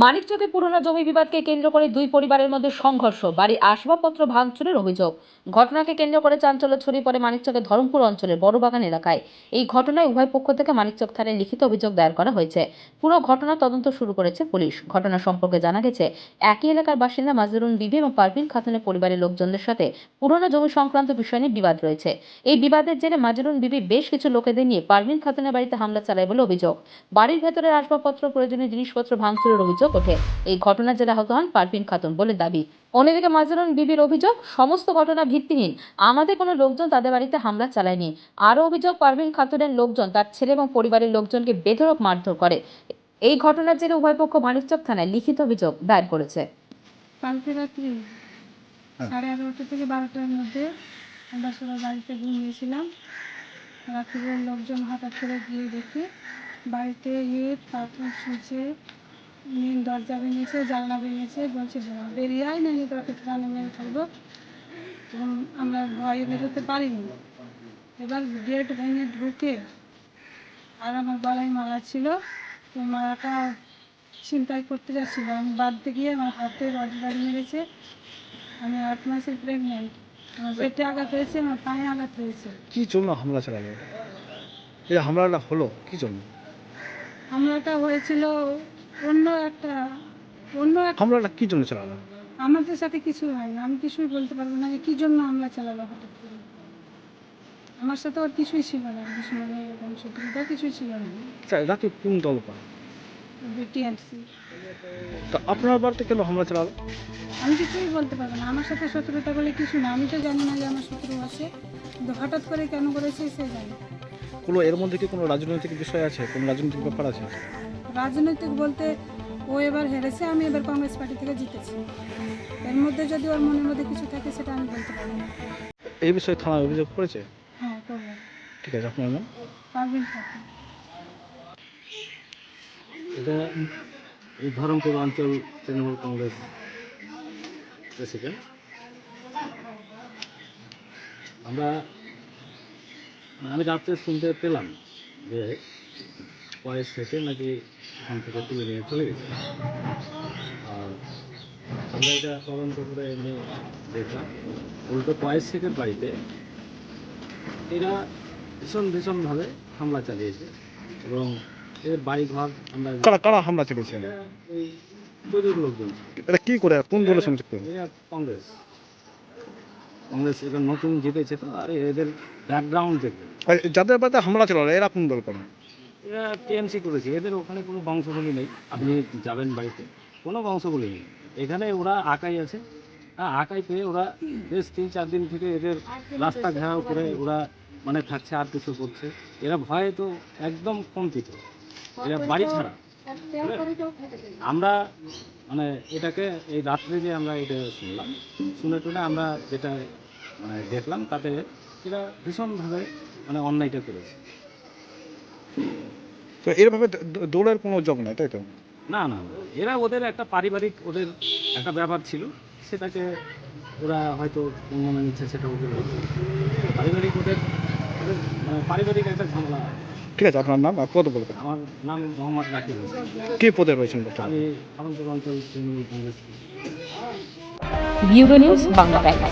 মানিকচকে পুরনো জমি বিবাদকে কেন্দ্র করে দুই পরিবারের মধ্যে সংঘর্ষ, বাড়ির আসবাবপত্র ভাঙচুরের অভিযোগ। ঘটনাকে কেন্দ্র করে চাঞ্চল্য ছড়িয়ে পড়ে মানিকচকের ধরমপুর অঞ্চলের বড়বাগান এলাকায়। এই ঘটনায় উভয় পক্ষ থেকে মানিকচক থানায় লিখিত অভিযোগ দায়ের করা হয়েছে। পুরো ঘটনা তদন্ত শুরু করেছে পুলিশ। ঘটনা সম্পর্কে জানা গেছে, একই এলাকার বাসিন্দা মাজরুন বিবি এবং পারভিন খাতুনের পরিবারের লোকজনদের সাথে পুরনো জমি সংক্রান্ত বিষয় নিয়ে বিবাদ রয়েছে। এই বিবাদের জেরে মাজরুন বিবি বেশ কিছু লোকেদের নিয়ে পারভিন খাতুনের বাড়িতে হামলা চালায় বলে অভিযোগ। বাড়ির ভেতরের আসবাবপত্র, প্রয়োজনীয় জিনিসপত্র ভাঙচুরের অভিযোগ ওঠে। এই ঘটনার জেরে আহত হন পারভিন খাতুন বলে দাবি। অন্যদিকে মাজরুন বিবির অভিযোগ, সমস্ত ঘটনা ভিত্তিহীন, আমাদের কোনো লোকজন তাদের বাড়িতে হামলা চালায়নি। আরও অভিযোগ, পারভিন খাতুনের লোকজন তার ছেলে এবং পরিবারের লোকজনকে বেধড়ক মারধর করে। এই ঘটনার জেরে উভয় পক্ষ মানিকচক থানায় লিখিত অভিযোগ দায়ের করেছে। কালকে রাত্রি 11:30 থেকে 12টার মধ্যে আমরা সবাই বাড়িতে ঘুমিয়েছিলাম। রাত্রিবেলার লোকজন হঠাৎ করে গিয়ে দেখে বাড়িতে ইট পাথর ছুঁচে মেন দরজা ভেঙেছে, জানলা ভেঙেছে, বলছে বেরিয়ে আয়, নাকি তোকে প্রাণে মেরে ফেলবো। এবং আমরা ভয়ে বেরোতে পারিনি। এবার গেট ভেঙে ঢুকে আর আমার গলায় মালা ছিল, ওই মালাটা ছিনতাই করতে যাচ্ছিল। আমি বাঁধতে গিয়ে আমার হাতে রড মেরেছে। আমি 8 মাসের প্রেগনেন্ট। আমার পেটে আঘাত হয়েছে, আমার পায়ে আঘাত হয়েছে। কি জন্য হামলা চালালো? এই হামলাটা হলো কি জন্য? হামলাটা হয়েছিল অন্য একটা হামলাটা কি জন্য চালালো? আমাদের সাথে কিছু হয়নি। আমি কিছুই বলতে পারবো না যে কি জন্য হামলা চালালো হঠাৎ করে। আমার সাথে ওর কিছুই ছিল না, দুশ্মনী এবং শত্রুতা কিছুই ছিল না। রাতে কোন দল পায়? বিটিএমসি। তা আপনার বাড়িতে কেন হামলা চালালো? আমি কিছুই বলতে পারবো না। আমার সাথে শত্রুতা বলে কিছু না। আমি তো জানি না যে আমার শত্রু আছে, কিন্তু হঠাৎ করে কেন করেছে সে জানে। কোনো এর মধ্যে কি কোনো রাজনৈতিক বিষয় আছে, কোনো রাজনৈতিক ব্যাপার আছে? রাজনৈতিক বলতে, ও এবার হেরেছে, আমি এবার কংগ্রেস পার্টি থেকে জিতেছি। এর মধ্যে যদি ওর মনের মধ্যে কিছু থাকে সেটা আমি বলতে পারবো না। এই বিষয়ে থানায় অভিযোগ করেছে? হ্যাঁ, করবো। ঠিক আছে, আপনার নাম? পারভিন খাতুন। এটা এই ধরমপুর অঞ্চল তৃণমূল কংগ্রেস প্রেসিডেন্ট। আমি রাত্রে শুনতে পেলাম যে পয়েস থেকে নাকি ওখান থেকে তুলে নিয়ে চলে গেছে। আর আমরা এটা তদন্ত করে এনে দেখলাম, উল্টো পয়েস শেখের বাড়িতে এরা ভীষণভাবে হামলা চালিয়েছে এবং এদের বাড়িঘর আমরা কারা হামলা চালিয়েছে? এই তৈরির লোকজন। এটা কি করে, কোন দলের সঙ্গে যুক্ত? এরা কংগ্রেস এবার নতুন জিতেছে তো, আর এদের ব্যাকগ্রাউন্ড দেখবে। যাদের বাড়িতে হামলা চালালো এরা কোন দল করে? এরা টিএমসি করেছে। এদের ওখানে কোনো বংশগুলি নেই। আপনি যাবেন বাড়িতে, কোনো বংশগুলি নেই। এখানে ওরা আঁকাই আছে। আঁকাই পেয়ে ওরা বেশ 3-4 দিন থেকে এদের রাস্তা ঘেরাও করে ওরা মানে থাকছে, আর কিছু করছে। এরা ভয়ে তো একদম কম্পিত, এরা বাড়ি ছাড়া। আমরা মানে এটাকে এই রাত্রে যে আমরা এটা শুনলাম, শুনে টুনে আমরা যেটা মানে দেখলাম, তাতে এরা ভীষণভাবে মানে অন্যায়টা করেছে। তো এরভাবে দৌড়ের কোনো যোগ নেই, তাই তো? না, এরা ওদের একটা পারিবারিক ওদের একটা ব্যাপার ছিল, সেটাকে ওরা হয়তো মনে নিচ্ছে, সেটা ওদের পারিবারিক ওদের মানে পারিবারিক একটা ঝামেলা। ঠিক আছে, আপনার নাম আর পদ বলবেন? আমার নাম মোহাম্মদ রাকিব হোসেন। কি পদে রয়েছেন? আমি ধরমপুর অঞ্চল Trinamool Congress. Bureau news Bangla bank.